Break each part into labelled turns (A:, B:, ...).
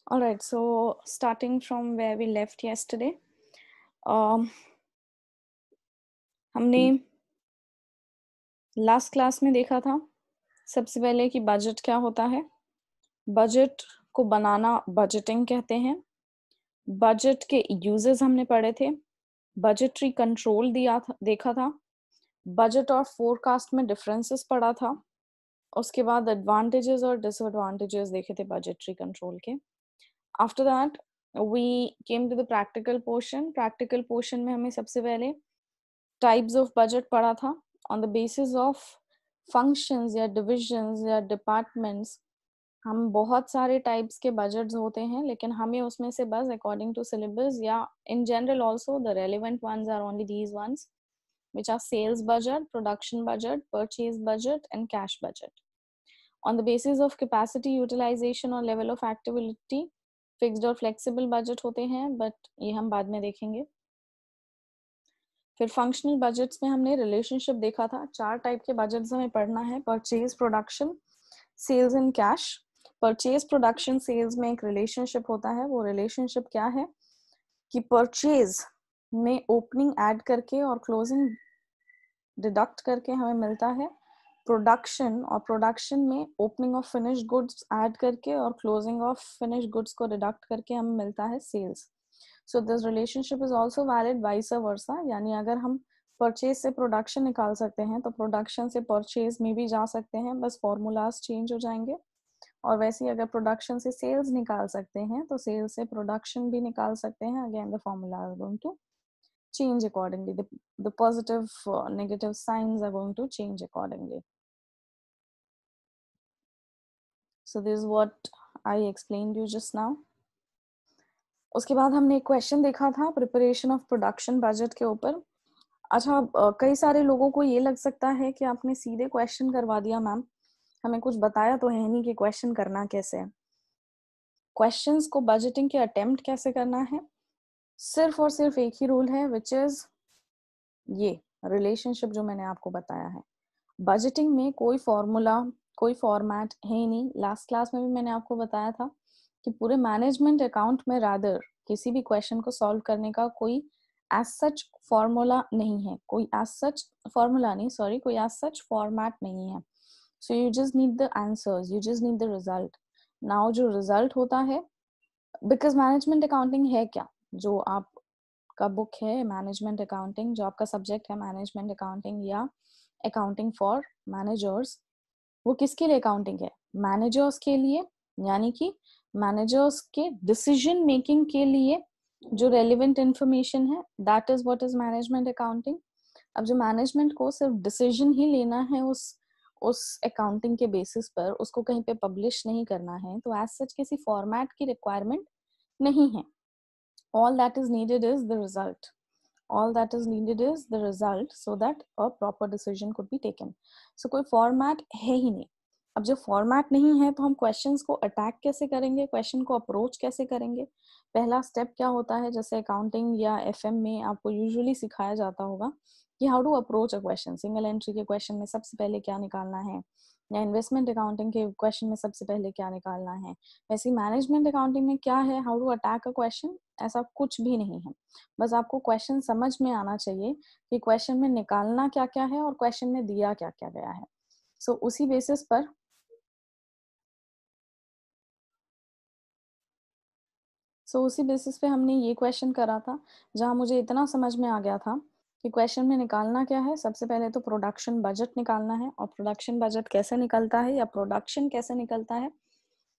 A: All right, so starting from where we left yesterday, हमने last class में देखा था सबसे पहले कि बजट क्या होता है। बजट को बनाना बजटिंग कहते हैं। बजट के यूजेस हमने पढ़े थे। बजटरी कंट्रोल देखा था। बजट और फोरकास्ट में डिफरेंसेस पढ़ा था। उसके बाद एडवांटेजेस और डिसएडवांटेजेस देखे थे बजटरी कंट्रोल के। After that we came to the practical portion. Practical portion में हमें सबसे पहले टाइप्स ऑफ बजट पढ़ा था। On the basis of functions या डिविजन्स या डिपार्टमेंट्स हम बहुत सारे टाइप्स के बजट्स होते हैं, लेकिन हमें उसमें से बस अकॉर्डिंग टू सिलेबस या in general also the relevant ones are only these ones which are sales budget, production budget, purchase budget and cash budget. On the basis of capacity utilization और level of activity fixed और flexible budget होते हैं, but ये हम बाद में देखेंगे। फिर फंक्शनल बजट्स में हमने रिलेशनशिप देखा था। 4 टाइप के बजट्स हमें पढ़ना है, purchase, production, sales and cash. Purchase, production, sales में एक रिलेशनशिप होता है। वो रिलेशनशिप क्या है कि परचेज में ओपनिंग ऐड करके और क्लोजिंग डिडक्ट करके हमें मिलता है प्रोडक्शन, और प्रोडक्शन में opening of finished goods add करके और क्लोजिंग ऑफ फिनिश्ड गुड्स को डिडक्ट करके हमें मिलता है sales. So this relationship is also valid vice versa, यानी अगर हम परचेज से प्रोडक्शन निकाल सकते हैं तो प्रोडक्शन से परचेज में भी जा सकते हैं, बस फॉर्मूलाज चेंज हो जाएंगे। और वैसे ही अगर प्रोडक्शन से सेल्स निकाल सकते हैं तो सेल्स से प्रोडक्शन भी निकाल सकते हैं। Again the formula is going to change accordingly. The positive negative signs are going to change accordingly. So this is what I explained you just now. उसके बाद हमने एक क्वेश्चन देखा था प्रिपरेशन ऑफ प्रोडक्शन बजट के ऊपर। अच्छा, कई सारे लोगों को ये लग सकता है कि आपने सीधे क्वेश्चन करवा दिया मैम, हमें कुछ बताया तो है नहीं कि क्वेश्चन करना कैसे है। क्वेश्चंस को बजटिंग के अटेम्प्ट कैसे करना है, सिर्फ और सिर्फ एक ही रूल है, विच इज ये रिलेशनशिप जो मैंने आपको बताया है। बजटिंग में कोई फॉर्मूला, कोई फॉर्मेट है ही नहीं। लास्ट क्लास में भी मैंने आपको बताया था कि पूरे मैनेजमेंट अकाउंट में रादर किसी भी क्वेश्चन को सॉल्व करने का कोई एज सच फॉर्मूला नहीं है, कोई एज सच फॉर्मूला नहीं, सॉरी, कोई एज सच फॉर्मेट नहीं है। So you just need the answers, you just need the result. Now जो रिजल्ट होता है, बिकॉज मैनेजमेंट अकाउंटिंग है क्या, जो आप का बुक है मैनेजमेंट अकाउंटिंग, जो आपका सब्जेक्ट है मैनेजमेंट अकाउंटिंग या अकाउंटिंग फॉर मैनेजर्स, वो किसके लिए अकाउंटिंग है? मैनेजर्स के लिए, यानी कि मैनेजर्स के डिसीजन मेकिंग के लिए जो रेलिवेंट इंफॉर्मेशन है, that is what is management accounting. अब जो मैनेजमेंट को सिर्फ डिसीजन ही लेना है उस अकाउंटिंग के बेसिस पर, उसको कहीं पे पब्लिश नहीं करना है, तो एज सच किसी फॉर्मेट की रिक्वायरमेंट नहीं है। all that is needed is the result. All that is needed is the result so that a proper decision could be taken. So कोई फॉर्मेट है ही नहीं। अब जब फॉर्मेट नहीं है तो हम क्वेश्चंस को अटैक कैसे करेंगे, क्वेश्चन को अप्रोच कैसे करेंगे? पहला स्टेप क्या होता है, जैसे अकाउंटिंग या एफएम में आपको यूजुअली सिखाया जाता होगा कि how to approach a question. Single entry के क्वेश्चन में सबसे पहले क्या निकालना है, या इन्वेस्टमेंट अकाउंटिंग के क्वेश्चन में सबसे पहले क्या निकालना है। वैसे मैनेजमेंट अकाउंटिंग में क्या है, how to attack a question, ऐसा कुछ भी नहीं है। बस आपको क्वेश्चन समझ में आना चाहिए कि क्वेश्चन में निकालना क्या क्या है और क्वेश्चन में दिया क्या क्या गया है। सो उसी बेसिस पर उसी बेसिस पे हमने ये क्वेश्चन करा था, जहां मुझे इतना समझ में आ गया था कि क्वेश्चन में निकालना क्या है। सबसे पहले तो प्रोडक्शन बजट निकालना है, और प्रोडक्शन बजट कैसे निकलता है या प्रोडक्शन कैसे निकलता है,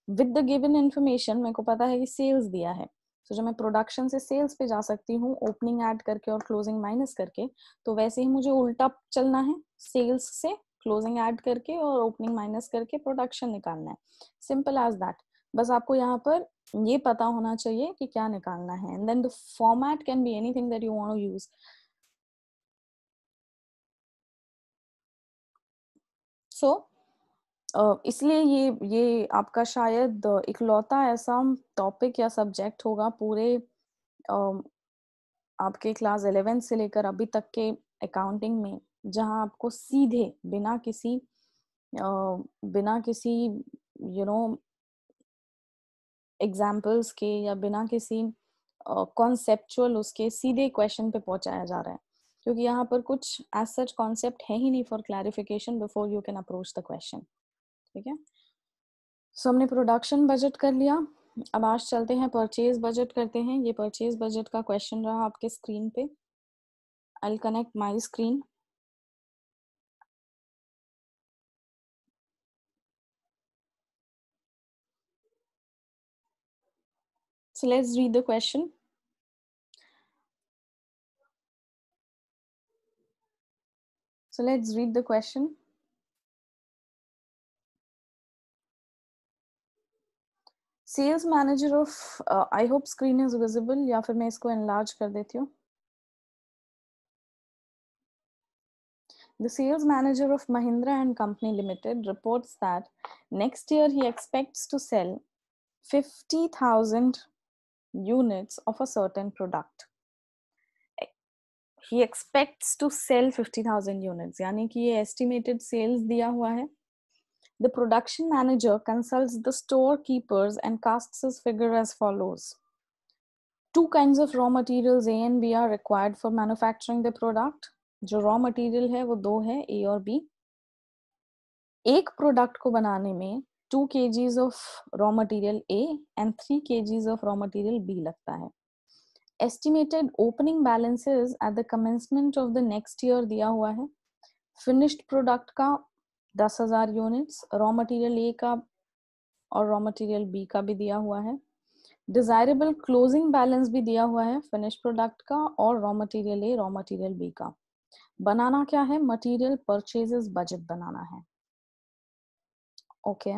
A: विद द गिवन इन्फॉर्मेशन। मेरे को पता है कि सेल्स दिया है, तो जब मैं प्रोडक्शन से सेल्स पे जा सकती हूँ ओपनिंग ऐड करके और क्लोजिंग माइनस करके, तो वैसे ही मुझे उल्टा चलना है, सेल्स से क्लोजिंग ऐड करके और ओपनिंग माइनस करके प्रोडक्शन निकालना है। Simple as that. बस आपको यहाँ पर ये पता होना चाहिए कि क्या निकालना है, and then the format can be anything that you want to use. So इसलिए ये आपका शायद इकलौता ऐसा टॉपिक या सब्जेक्ट होगा पूरे आपके क्लास 11 से लेकर अभी तक के अकाउंटिंग में, जहां आपको सीधे बिना किसी यू नो एग्जाम्पल्स के या बिना किसी कॉन्सेप्चुअल उसके सीधे क्वेश्चन पे पहुंचाया जा रहा है, क्योंकि यहाँ पर कुछ एज सच कॉन्सेप्ट है ही नहीं for clarification before you can approach the question. ठीक है, सो हमने प्रोडक्शन बजट कर लिया. अब आज चलते हैं परचेज बजट करते हैं. ये परचेज बजट का क्वेश्चन रहा आपके स्क्रीन पे. I will connect my screen. So let's read the question. So let's read the question. Sales manager of I hope screen is visible, या फिर मैं इसको enlarge कर देती हूँ. The sales manager of Mahindra and Company Limited reports that next year he expects to sell 50,000 units of a certain product. He expects to sell 50,000 units, यानी कि ये estimated sales दिया हुआ है. The production manager consults the storekeepers and casts his figure as follows. Two kinds of raw materials A and B are required for manufacturing the product. जो raw material है वो दो है, A और B. एक प्रोडक्ट को बनाने में 2 kgs of raw material A and 3 kgs of raw material B लगता है. Estimated opening balances at the commencement of the next year दिया हुआ है. Finished product का 10,000 units, raw material A का और raw material B का भी दिया हुआ है. Desirable closing balance भी दिया हुआ है finished product का और raw material A, raw material B का. बनाना क्या है? Material purchases budget बनाना है. ओके,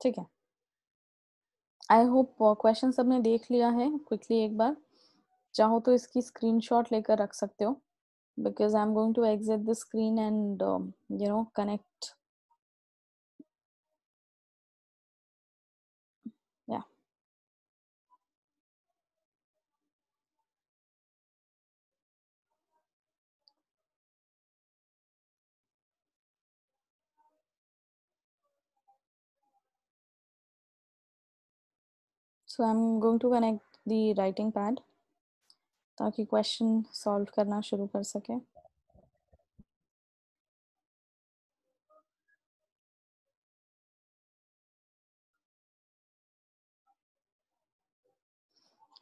A: ठीक है. आई होप क्वेश्चन सबने देख लिया है. क्विकली एक बार चाहो तो इसकी स्क्रीनशॉट लेकर रख सकते हो, because I'm going to exit the screen and connect. Yeah. So I'm going to connect the writing pad ताकि क्वेश्चन सॉल्व करना शुरू कर सके.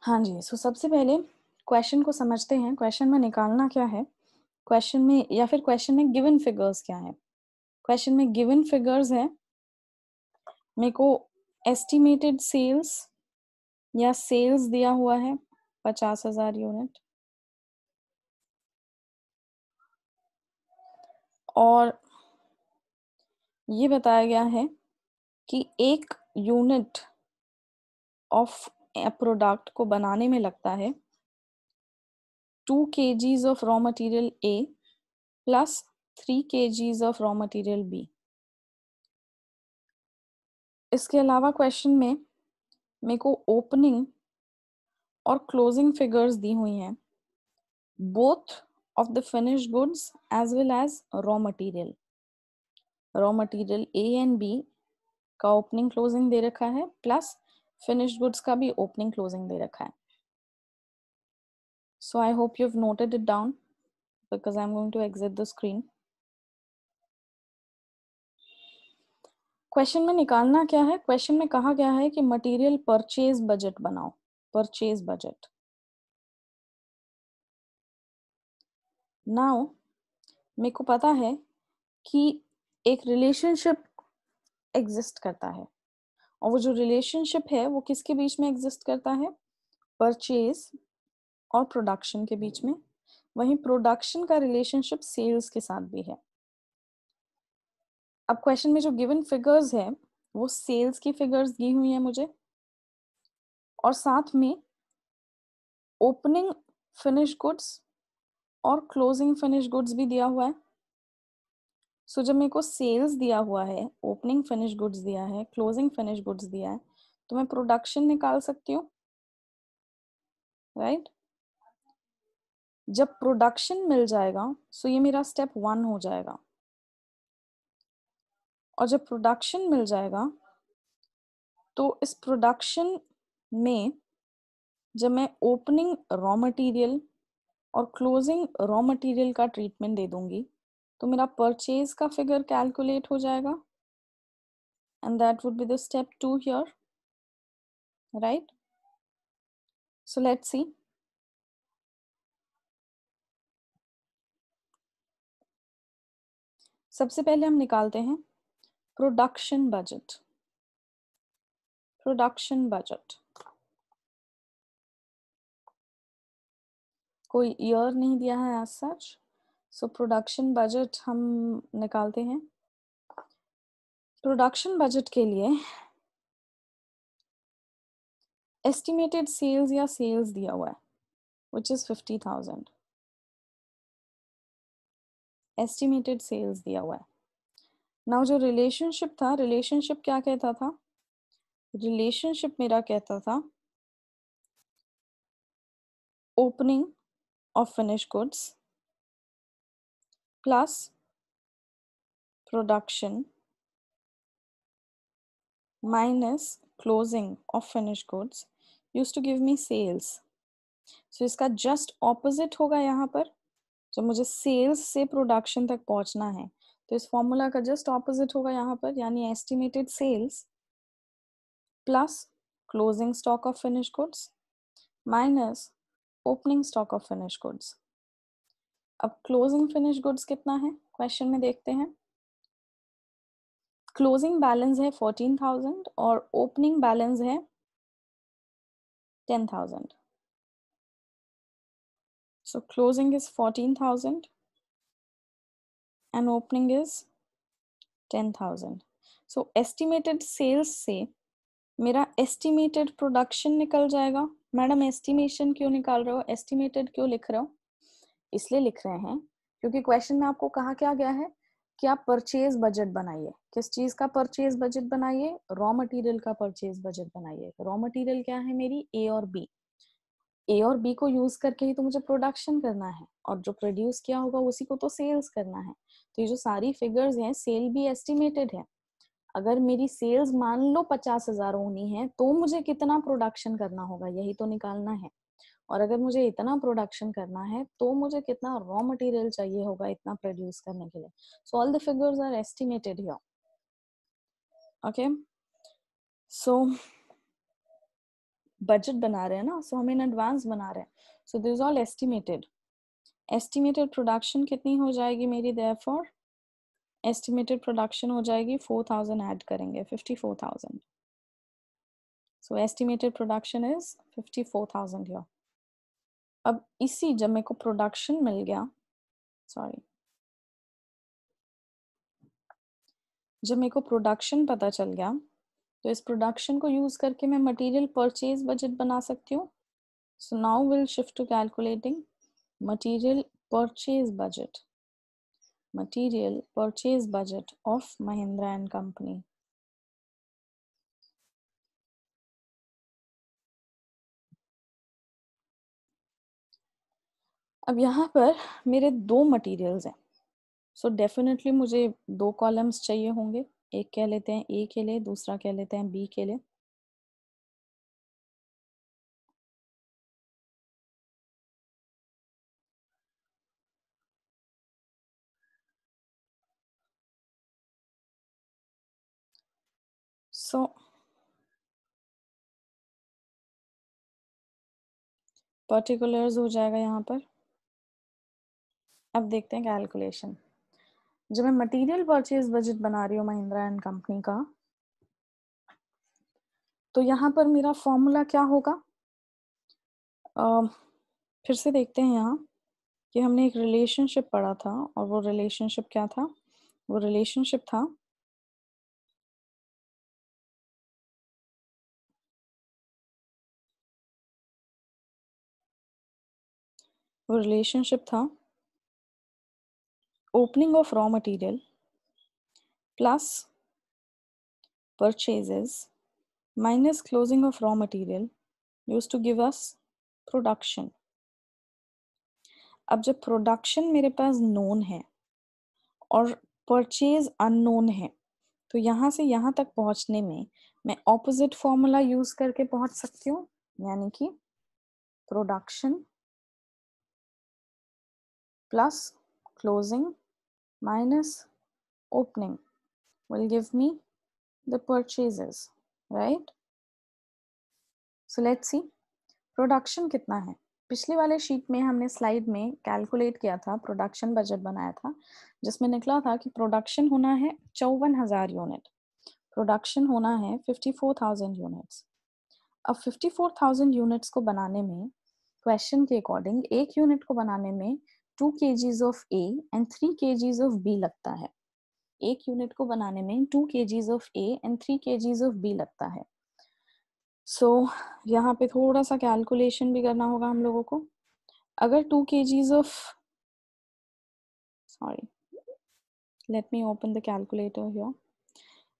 A: हाँ जी, सो सबसे पहले क्वेश्चन को समझते हैं. क्वेश्चन में निकालना क्या है, क्वेश्चन में या फिर क्वेश्चन में गिवन फिगर्स क्या है. क्वेश्चन में गिवन फिगर्स है, मेरे को एस्टिमेटेड सेल्स या सेल्स दिया हुआ है 50,000 यूनिट, और ये बताया गया है कि एक यूनिट ऑफ प्रोडक्ट को बनाने में लगता है 2 kgs of raw material A plus 3 kgs of raw material B. इसके अलावा क्वेश्चन में मेरे को ओपनिंग और क्लोजिंग फिगर्स दी हुई हैं, both of the finished goods as well as raw material. Raw material A and B का ओपनिंग क्लोजिंग दे रखा है, प्लस फिनिश्ड गुड्स का भी ओपनिंग क्लोजिंग दे रखा है. So I hope you've noted it down because I'm going to exit the screen. Question में निकालना क्या है, क्वेश्चन में कहा गया है कि मटेरियल परचेज बजट बनाओ. Purchase budget. नाउ मेरे को पता है कि एक रिलेशनशिप एग्जिस्ट करता है, और वो जो रिलेशनशिप है वो किसके बीच में एग्जिस्ट करता है? परचेज और प्रोडक्शन के बीच में. वहीं प्रोडक्शन का रिलेशनशिप सेल्स के साथ भी है. अब क्वेश्चन में जो गिवन फिगर्स है वो सेल्स की फिगर्स दी हुई है मुझे, और साथ में ओपनिंग फिनिश गुड्स और क्लोजिंग फिनिश गुड्स भी दिया हुआ है। सो जब मेरे को सेल्स दिया हुआ है, ओपनिंग फिनिश गुड्स दिया है, क्लोजिंग फिनिश गुड्स दिया है, तो मैं प्रोडक्शन निकाल सकती हूँ, राइट? जब प्रोडक्शन मिल जाएगा सो ये मेरा स्टेप 1 हो जाएगा, और जब प्रोडक्शन मिल जाएगा तो इस प्रोडक्शन में जब मैं ओपनिंग रॉ मटेरियल और क्लोजिंग रॉ मटेरियल का ट्रीटमेंट दे दूंगी तो मेरा परचेज का फिगर कैलकुलेट हो जाएगा, and that would be the step 2 here, right? So let's see. सबसे पहले हम निकालते हैं प्रोडक्शन बजट। प्रोडक्शन बजट कोई ईयर नहीं दिया है as such, so production budget हम निकालते हैं। प्रोडक्शन बजट के लिए एस्टिमेटेड सेल्स या सेल्स दिया हुआ है विच इज 50,000। एस्टिमेटेड सेल्स दिया हुआ है। नाउ जो रिलेशनशिप था, रिलेशनशिप क्या कहता था? रिलेशनशिप मेरा कहता था opening of finish goods plus production minus closing of finish goods used to give me sales. So just opposite opposite होगा यहाँ पर। जब मुझे सेल्स से प्रोडक्शन तक पहुंचना है तो इस फॉर्मूला का जस्ट ऑपोजिट होगा यहाँ पर, यानी estimated sales plus closing stock of finish goods minus opening stock of finish goods. अब क्लोजिंग फिनिश गुड्स कितना है क्वेश्चन में देखते हैं। क्लोजिंग बैलेंस है 14,000 और ओपनिंग बैलेंस है 10,000। So closing is 14,000 and opening is 10,000. So estimated sales से मेरा estimated production निकल जाएगा। मैडम एस्टिमेशन क्यों निकाल रहे हो, एस्टिमेटेड क्यों लिख रहे हो? इसलिए लिख रहे हैं क्योंकि क्वेश्चन में आपको कहा क्या गया है कि आप परचेज बजट बनाइए। किस चीज का परचेज बजट बनाइए? रॉ मटेरियल का परचेज बजट बनाइए। रॉ मटेरियल क्या है मेरी? ए और बी। ए और बी को यूज करके ही तो मुझे प्रोडक्शन करना है, और जो प्रोड्यूस किया होगा उसी को तो सेल्स करना है। तो ये जो सारी फिगर्स हैं, सेल भी एस्टिमेटेड है। अगर मेरी सेल्स मान लो 50,000 होनी है तो मुझे कितना प्रोडक्शन करना होगा, यही तो निकालना है। और अगर मुझे इतना प्रोडक्शन करना है तो मुझे कितना रॉ मटेरियल चाहिए होगा इतना प्रोड्यूस करने के लिए। So all the figures are estimated here. Okay, so budget बना रहे हैं ना, सो हम इन एडवांस बना रहे हैं। So this is all estimated. Estimated production कितनी हो जाएगी मेरी? देयरफॉर एस्टिमेटेड प्रोडक्शन हो जाएगी 4,000 ऐड करेंगे 54,000। सो एस्टिमेटेड प्रोडक्शन इज 54,000 हियर। अब इसी जब मेरे को प्रोडक्शन मिल गया, सॉरी, जब मेरे को प्रोडक्शन पता चल गया तो इस प्रोडक्शन को यूज करके मैं मटेरियल परचेज बजट बना सकती हूँ। So now will shift to calculating material purchase budget. Material purchase budget of Mahindra and company. अब यहाँ पर मेरे दो मटेरियल्स हैं, सो डेफिनेटली मुझे दो कॉलम्स चाहिए होंगे। एक कह लेते हैं ए के लिए, दूसरा कह लेते हैं बी के लिए। सो पर्टिकुलर्स हो जाएगा यहाँ पर। अब देखते हैं कैलकुलेशन। जब मैं मटेरियल परचेज बजट बना रही हूँ महिंद्रा एंड कंपनी का, तो यहाँ पर मेरा फॉर्मूला क्या होगा? फिर से देखते हैं यहाँ कि हमने एक रिलेशनशिप पढ़ा था, और वो रिलेशनशिप क्या था? वो रिलेशनशिप था वो रिलेशनशिप था opening of raw material plus purchases minus closing of raw material used to give us production. अब जब प्रोडक्शन मेरे पास नोन है और परचेज अननोन है, तो यहाँ से यहाँ तक पहुँचने में मैं ऑपोजिट फॉर्मूला यूज करके पहुँच सकती हूँ, यानी कि production plus closing minus opening will give me the purchases, right? So let's see production कितना है। पिछले वाले शीट में हमने स्लाइड में कैलकुलेट किया था, प्रोडक्शन बजट बनाया था, जिसमें निकला था कि प्रोडक्शन होना है 54,000 यूनिट, प्रोडक्शन होना है 54,000 यूनिट्स। अब 54,000 यूनिट्स को बनाने में क्वेश्चन के अकॉर्डिंग एक यूनिट को बनाने में 2 kgs of A and 3 kgs of B लगता है। एक यूनिट को बनाने में 2 kgs of A and 3 kgs of B लगता है। सो यहाँ पे थोड़ा सा कैलकुलेशन भी करना होगा हम लोगों को। अगर 2 kgs of sorry let me open the calculator here.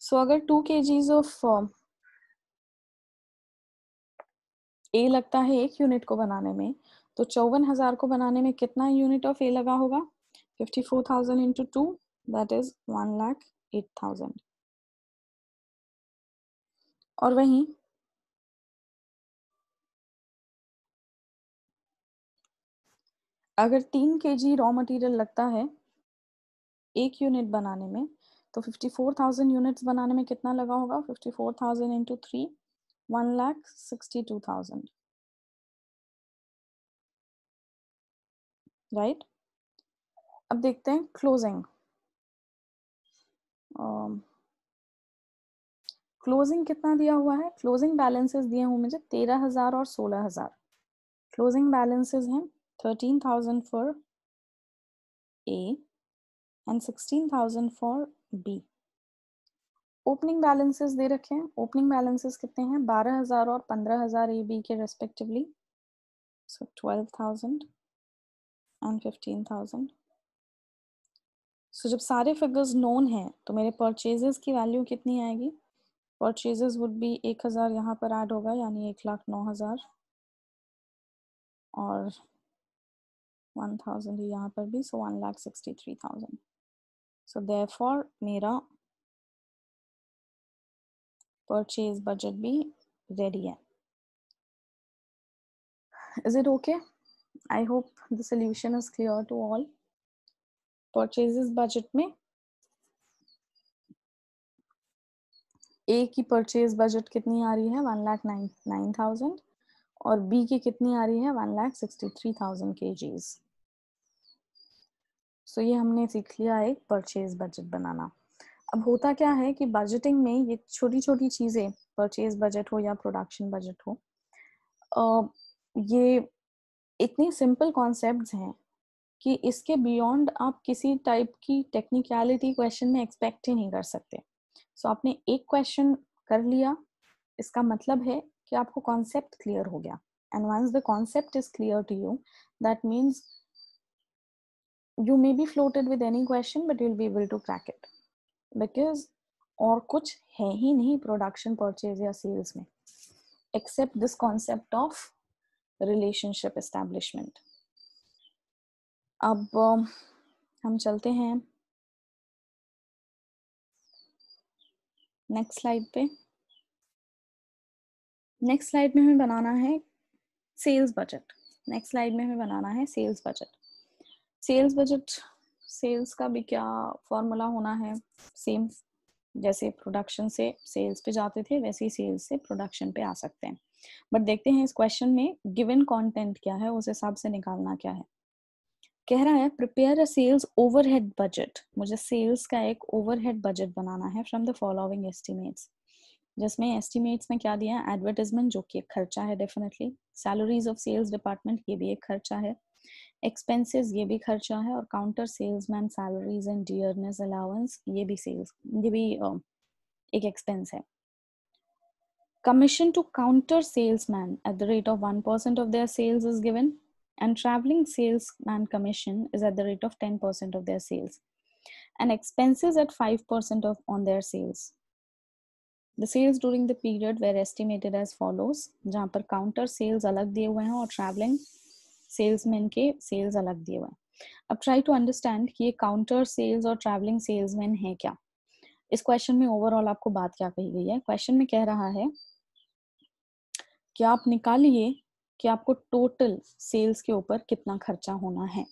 A: So अगर 2 kgs ऑफ ए लगता है एक यूनिट को बनाने में, तो 54,000 को बनाने में कितना यूनिट ऑफ ए लगा होगा? 54,000 इंटू 2 दैट इज 1,08,000। और वहीं अगर 3 kg रॉ मटेरियल लगता है एक यूनिट बनाने में, तो 54,000 यूनिट्स बनाने में कितना लगा होगा? 54,000 इंटू 3 1,62,000, राइट। अब देखते हैं क्लोजिंग। क्लोजिंग कितना दिया हुआ है? क्लोजिंग बैलेंसेस दिए हुए मुझे 13,000 और 16,000। क्लोजिंग बैलेंसेस हैं 13,000 for a and 16,000 for b. Opening balances दे रखे हैं। ओपनिंग बैलेंसेस कितने हैं? 12,000 और 15,000 ए बी के रेस्पेक्टिवली, सो 12,000 एंड 15,000। सो जब सारे फिगर्स नोन हैं तो मेरे परचेजेस की वैल्यू कितनी आएगी? परचेजेस वुड बी 1,000 यहाँ पर ऐड होगा, यानी 1,09,000 और 1,000 यहाँ पर भी, सो 1,63,000। सो देयरफॉर मेरा परचेज बजट भी रेडी है। Is it okay? I hope the solution is clear to all. Purchases budget में ए की परचेज बजट कितनी आ रही है? 1,09,000 और बी की कितनी आ रही है? 1,63,000 kgs। सो ये हमने सीख लिया एक परचेज बजट बनाना। अब होता क्या है कि बजटिंग में ये छोटी छोटी चीजें, परचेज बजट हो या प्रोडक्शन बजट हो, ये इतनी सिंपल कॉन्सेप्ट्स हैं कि इसके बियॉन्ड आप किसी टाइप की टेक्निकलिटी क्वेश्चन में एक्सपेक्ट ही नहीं कर सकते। सो आपने एक क्वेश्चन कर लिया, इसका मतलब है कि आपको कॉन्सेप्ट क्लियर हो गया। And once the concept is clear to you, that means you may be floated with any question but you'll be able to crack it, because और कुछ है ही नहीं प्रोडक्शन, परचेज या सेल्स में except this concept of relationship establishment. अब हम चलते हैं नेक्स्ट स्लाइड पे। नेक्स्ट स्लाइड में हमें बनाना है सेल्स बजट। नेक्स्ट स्लाइड में हमें बनाना है sales budget. Sales budget, sales का भी क्या फॉर्मूला होना है? सेम जैसे प्रोडक्शन से सेल्स पे जाते थे, वैसे ही सेल्स से प्रोडक्शन पे आ सकते हैं। बट देखते हैं इस क्वेश्चन में गिवन कंटेंट क्या है, उस हिसाब से निकालना क्या है। कह रहा है prepare a sales overhead budget. मुझे सेल्स का एक ओवरहेड बजट बनाना है फ्रॉम द फॉलोइंग एस्टिमेट्स, जिसमें एस्टिमेट्स में क्या दिया है? एडवर्टाइजमेंट, जो कि एक खर्चा है definitely. Salaries of sales department, ये भी एक खर्चा है। एक्सपेंसेस, ये भी खर्चा है। और counter salesman salaries and dearness allowance, ये भी सेल्स, ये भी एक एक्सपेंस है। Commission to counter salesman at the rate of 1% of their sales is given, and traveling salesman commission is at the rate of 10% of their sales and expenses at 5% of on their sales. The sales during the period were estimated as follows, जहाँ पर counter sales अलग दिए हुए हैं और travelling salesman के sales अलग दिए हुए हैं. अब ट्राई टू अंडरस्टैंड कि ये काउंटर सेल्स और ट्रैवलिंग सेल्समैन है क्या. इस क्वेश्चन में ओवरऑल आपको बात क्या कही गई है. क्वेश्चन में कह रहा है कि आप निकालिए कि आपको टोटल सेल्स के ऊपर कितना खर्चा होना है.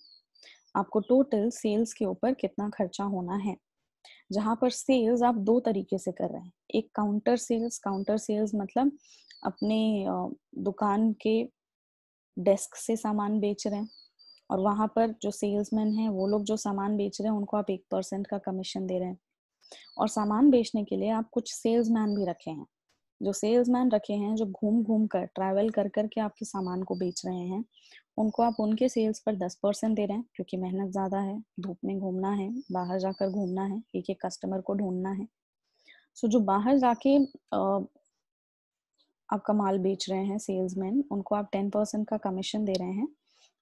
A: आपको टोटल सेल्स के ऊपर कितना खर्चा होना है, जहां पर सेल्स आप दो तरीके से कर रहे हैं. एक काउंटर सेल्स मतलब अपने दुकान के डेस्क से सामान बेच रहे हैं और वहां पर जो सेल्समैन है वो लोग जो सामान बेच रहे हैं उनको आप 1% का कमीशन दे रहे हैं. और सामान बेचने के लिए आप कुछ सेल्समैन भी रखे हैं. जो सेल्समैन रखे हैं जो घूम घूम कर ट्रैवल कर कर के आपके सामान को बेच रहे हैं, उनको आप उनके सेल्स पर 10% दे रहे हैं क्योंकि मेहनत ज़्यादा है, धूप में घूमना है, बाहर जाकर घूमना है, एक एक कस्टमर को ढूंढना है. सो जो बाहर जाके आपका माल बेच रहे हैं सेल्समैन, उनको आप 10% का कमीशन दे रहे हैं.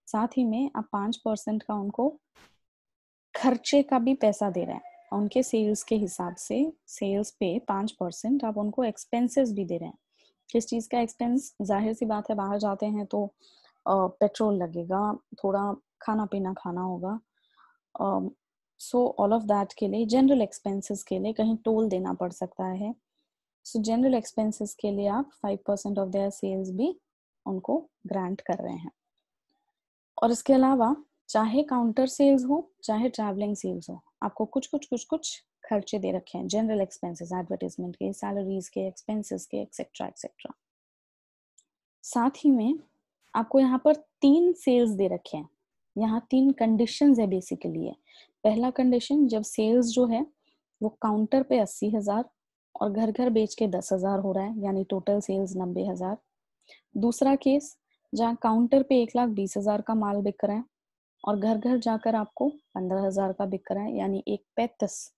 A: साथ ही में आप 5% का उनको खर्चे का भी पैसा दे रहे हैं. उनके सेल्स के हिसाब से सेल्स पे 5% आप उनको एक्सपेंसेस भी दे रहे हैं. किस चीज़ का एक्सपेंस? जाहिर सी बात है, बाहर जाते हैं तो पेट्रोल लगेगा, थोड़ा खाना पीना खाना होगा. सो ऑल ऑफ दैट के लिए, जनरल एक्सपेंसेस के लिए कहीं टोल देना पड़ सकता है. सो जनरल एक्सपेंसेस के लिए आप 5% ऑफ देयर सेल्स भी उनको ग्रांट कर रहे हैं. और इसके अलावा चाहे काउंटर सेल्स हो चाहे ट्रैवलिंग सेल्स हो, आपको कुछ खर्चे दे रखे हैं. जनरल एक्सपेंसेस, एडवर्टाइजमेंट के, सैलरीज के, एक्सपेंसेस के, एक्सेट्रा एक्सेट्रा. साथ ही में आपको यहाँ पर 3 सेल्स दे रखे हैं. यहाँ 3 कंडीशंस है बेसिकली है. पहला कंडीशन, जब सेल्स जो है वो काउंटर पे 80,000 और घर घर बेच के 10,000 हो रहा है, यानी टोटल सेल्स 90,000. दूसरा केस, जहाँ काउंटर पे 1,20,000 का माल बिक रहा है और घर घर जाकर आपको 15,000 का बिक रहा है, यानी 1,35.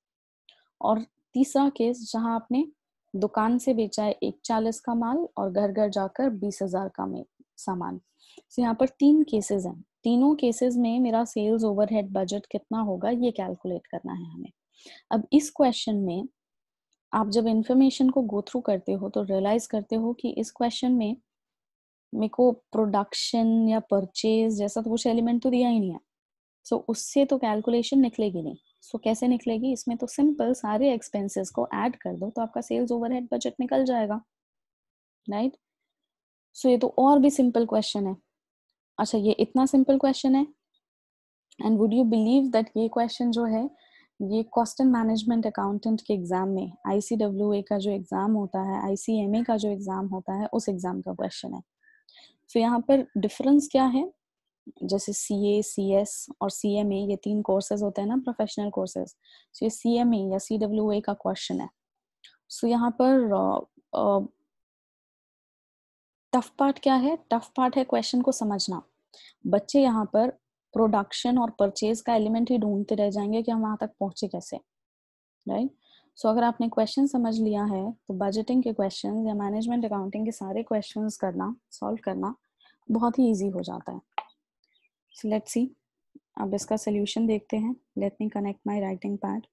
A: और तीसरा केस, जहां आपने दुकान से बेचा है 1,40 का माल और घर घर जाकर 20,000 का सामान. तो यहाँ पर 3 केसेस हैं. तीनों केसेस में मेरा सेल्स ओवरहेड बजट कितना होगा ये कैलकुलेट करना है हमें. अब इस क्वेश्चन में आप जब इंफॉर्मेशन को गो थ्रू करते हो तो रियलाइज करते हो कि इस क्वेश्चन में मेरे को प्रोडक्शन या परचेज जैसा तो कुछ एलिमेंट तो दिया ही नहीं है. सो उससे तो कैलकुलेशन निकलेगी नहीं. सो कैसे निकलेगी? इसमें तो सिंपल सारे एक्सपेंसेस को ऐड कर दो तो आपका सेल्स ओवरहेड बजट निकल जाएगा, राइट? सो ये तो और भी सिंपल क्वेश्चन है. अच्छा, ये इतना सिंपल क्वेश्चन है and would you believe that ये क्वेश्चन जो है ये कॉस्ट एंड मैनेजमेंट अकाउंटेंट के एग्जाम में, ICWA का जो एग्जाम होता है, ICMA का जो एग्जाम होता है, उस एग्जाम का क्वेश्चन है. तो यहाँ पर डिफरेंस क्या है? जैसे CA, CS और CMA, ये 3 कोर्सेज होते हैं ना, प्रोफेशनल कोर्सेज. सो ये CMA या CWA का क्वेश्चन है. सो यहाँ पर टफ पार्ट क्या है? टफ पार्ट है क्वेश्चन को समझना. बच्चे यहाँ पर प्रोडक्शन और परचेज का एलिमेंट ही ढूंढते रह जाएंगे कि हम वहां तक पहुंचे कैसे, राइट? सो अगर आपने क्वेश्चन समझ लिया है तो बजटिंग के क्वेश्चन या मैनेजमेंट अकाउंटिंग के सारे क्वेश्चंस करना, सॉल्व करना बहुत ही इजी हो जाता है. सो लेट्स सी, अब इसका सोल्यूशन देखते हैं. Let me connect my writing pad.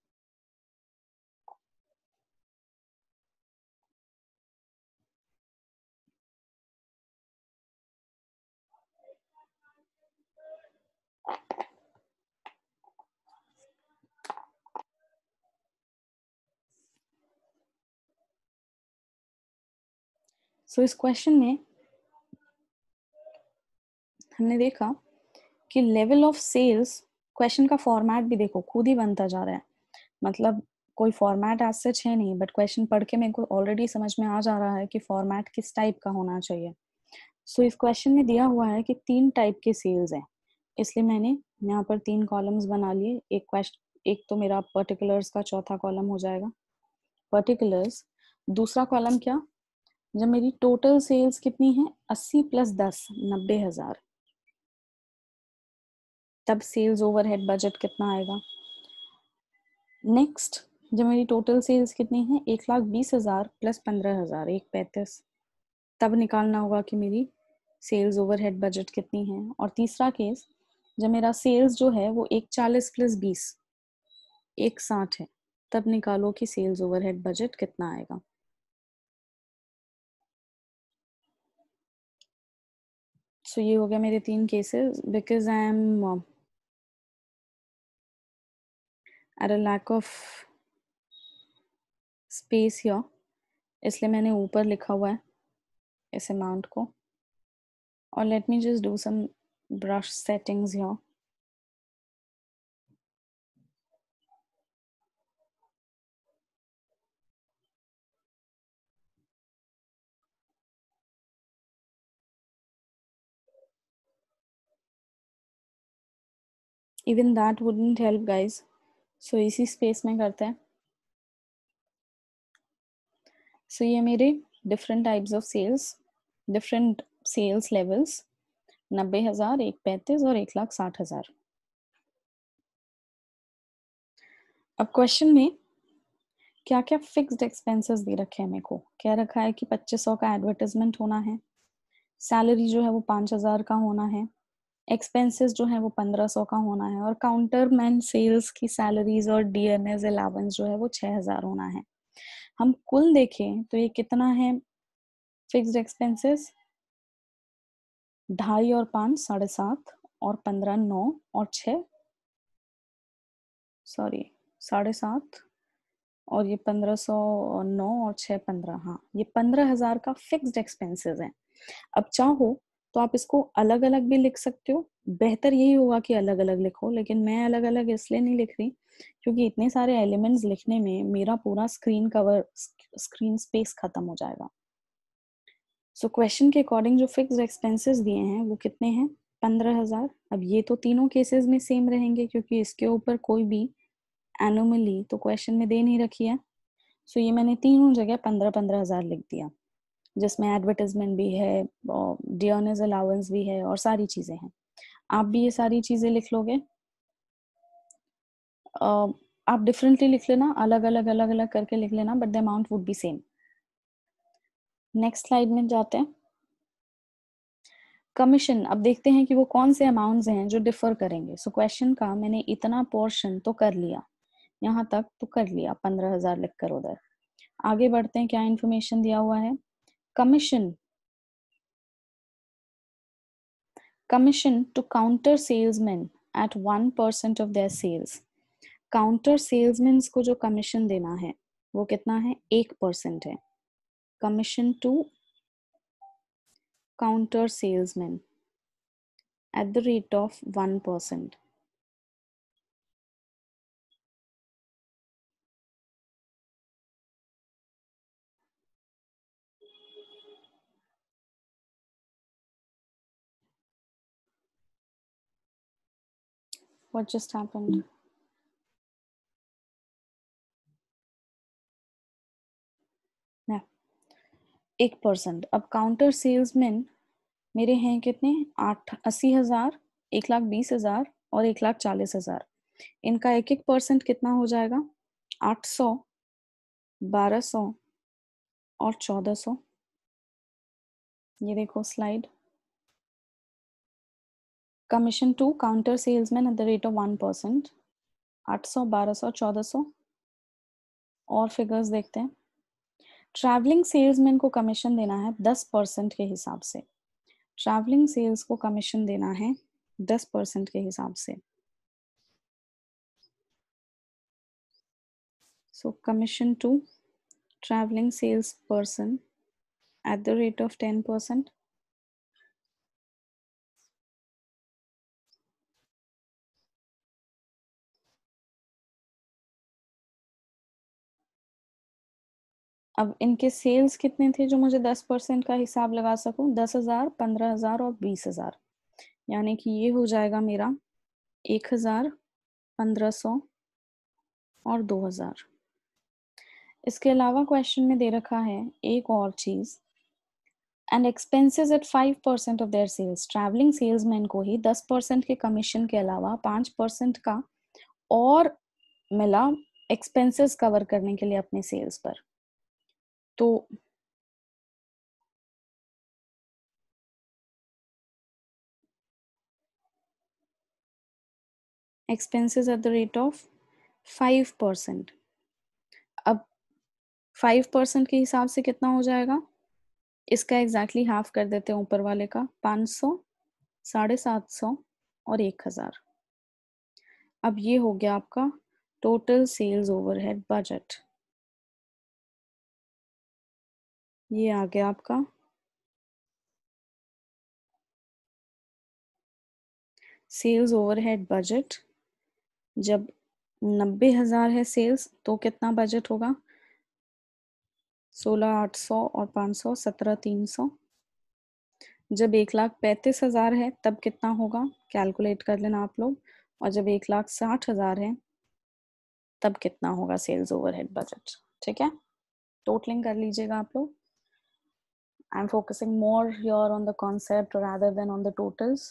A: So इस क्वेश्चन में हमने देखा कि लेवल ऑफ सेल्स, क्वेश्चन का फॉर्मेट भी देखो खुद ही बनता जा रहा है. मतलब कोई फॉर्मेट एज सच है नहीं, बट क्वेश्चन पढ़ के मेरे को ऑलरेडी समझ में आ जा रहा है कि फॉर्मेट किस टाइप का होना चाहिए. सो इस क्वेश्चन में दिया हुआ है कि 3 टाइप के सेल्स हैं, इसलिए मैंने यहाँ पर 3 कॉलम्स बना लिए. एक तो मेरा पर्टिकुलर्स का चौथा कॉलम हो जाएगा, पर्टिकुलर्स. दूसरा कॉलम क्या, जब मेरी टोटल सेल्स कितनी है 80 + 10 90,000, तब सेल्स ओवरहेड बजट कितना आएगा. नेक्स्ट, जब मेरी टोटल सेल्स कितनी है 1,20,000 + 15,000 1,35, तब निकालना होगा कि मेरी सेल्स ओवरहेड बजट कितनी है। और तीसरा केस, जब मेरा सेल्स जो है वो 140 + 20 160 है, तब निकालो कि सेल्स ओवरहेड बजट कितना आएगा। सो ये हो गया मेरे 3 cases. Because I am at a lack of space here, इसलिए मैंने ऊपर लिखा हुआ है इस अमाउंट को। और let me just do some brush settings here. Even that wouldn't help guys, so इसी स्पेस में करते हैं। सो ये मेरे different types of sales, different sales levels, 90,000, 135 और 1,60,000। अब क्वेश्चन में क्या क्या फिक्स्ड एक्सपेंसेस दे रखे हैं मेरे को। कह रखा है कि 2500 का एडवर्टाइजमेंट होना है, सैलरी जो है वो 5,000 का होना है, एक्सपेंसेस जो है वो 1500 का होना है, और काउंटरमैन सेल्स की सैलरीज और डीएनएस अलाउंस जो है वो 6,000 होना है। हम कुल देखें तो ये कितना है फिक्स्ड एक्सपेंसेस, 2.5 और 5 7.5 और 15 9 और 6 सॉरी 7.5 और ये 1509 और 6 15, हाँ ये 15,000 का फिक्स्ड एक्सपेंसेस है। अब चाहो तो आप इसको अलग अलग भी लिख सकते हो, बेहतर यही होगा कि अलग अलग लिखो, लेकिन मैं अलग अलग इसलिए नहीं लिख रही क्योंकि इतने सारे एलिमेंट्स लिखने में मेरा पूरा स्क्रीन स्पेस खत्म हो जाएगा। सो क्वेश्चन के अकॉर्डिंग जो फिक्स्ड एक्सपेंसेस दिए हैं वो कितने हैं, 15,000। अब ये तो तीनों केसेस में सेम रहेंगे क्योंकि इसके ऊपर कोई भी एनोमली तो क्वेश्चन में दे नहीं रखी है। सो ये मैंने तीनों जगह 15,000 लिख दिया, जिसमें एडवर्टाइजमेंट भी है, डियरनेस अलाउंस भी है और सारी चीजें हैं। आप भी ये सारी चीजें लिख लोगे। आप डिफरेंटली लिख लेना, अलग अलग अलग अलग करके लिख लेना, but the amount would be same. Next slide में जाते हैं। कमीशन, अब देखते हैं कि वो कौन से अमाउंट्स हैं जो डिफर करेंगे। सो क्वेश्चन का मैंने इतना पोर्शन तो कर लिया, यहाँ तक तो कर लिया, 15,000 लिखकर उधर। आगे बढ़ते हैं, क्या इन्फॉर्मेशन दिया हुआ है। Commission to counter salesmen at 1% of their sales। Counter salesman को जो कमीशन देना है वो कितना है, 1% है। Commission to counter salesman at the rate of 1%। What just happened? Yeah, 1%। अब काउंटर सेल्समैन मेरे हैं कितने, 80,000, 1,20,000 और 1,40,000। इनका 1% कितना हो जाएगा, 800, 1,200 और 1,400। ये देखो slide. Commission to counter salesman at the rate of 1%, 800, 1,200, 1,400। और फिगर्स देखते हैं। ट्रैवलिंग सेल्समैन को कमीशन देना है 10% के हिसाब से। ट्रैवलिंग सेल्स को कमीशन देना है 10% के हिसाब से। So commission to travelling sales person at the rate of 10%। अब इनके सेल्स कितने थे जो मुझे 10% का हिसाब लगा सकूं, 10,000, 15,000 और 20,000। यानी कि ये हो जाएगा मेरा 1,000, 1,500 और 2,000। इसके अलावा क्वेश्चन में दे रखा है एक और चीज, and expenses at 5% of their sales. Travelling salesman को ही 10% के कमीशन के अलावा 5% का और मिला एक्सपेंसेस कवर करने के लिए अपने सेल्स पर। तो expenses eight the rate of 5%। अब 5% के हिसाब से कितना हो जाएगा, इसका एग्जैक्टली हाफ कर देते हैं ऊपर वाले का, 500, 750 और 1000। अब ये हो गया आपका टोटल सेल्स ओवरहेड बजट। ये आ गया आपका सेल्स ओवरहेड बजट। जब 90,000 है सेल्स तो कितना बजट होगा, 16,800 और 500, 17,300। जब 1,35,000 है तब कितना होगा, कैलकुलेट कर लेना आप लोग। और जब 1,60,000 है तब कितना होगा सेल्स ओवरहेड बजट। ठीक है, टोटलिंग कर लीजिएगा आप लोग। I am focusing more here on the concept rather than on the totals.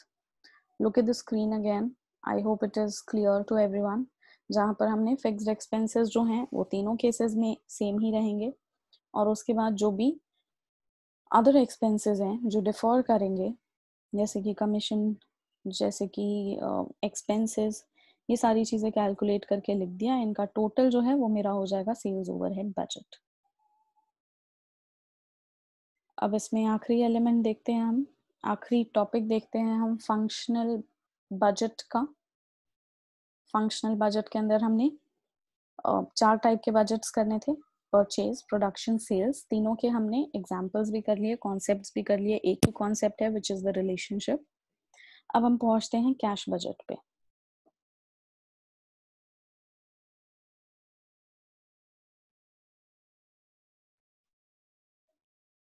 A: Look at the screen again. I hope it is clear to everyone. जहाँ पर हमने फिक्स्ड एक्सपेंसेस जो हैं वो तीनों केसेस में सेम ही रहेंगे, और उसके बाद जो भी अदर एक्सपेंसेस हैं जो डिफर करेंगे, जैसे कि कमीशन, जैसे कि एक्सपेंसेस, ये सारी चीज़ें कैलकुलेट करके लिख दिया। इनका टोटल जो है वो मेरा हो जाएगा सेल्स ओवरहेड बजट। अब इसमें आखिरी एलिमेंट देखते हैं हम, आखिरी टॉपिक देखते हैं हम फंक्शनल बजट का। फंक्शनल बजट के अंदर हमने 4 टाइप के बजट्स करने थे, परचेज, प्रोडक्शन, सेल्स। तीनों के हमने एग्जांपल्स भी कर लिए, कॉन्सेप्ट्स भी कर लिए। एक ही कॉन्सेप्ट है विच इज़ द रिलेशनशिप। अब हम पहुंचते हैं कैश बजट पे।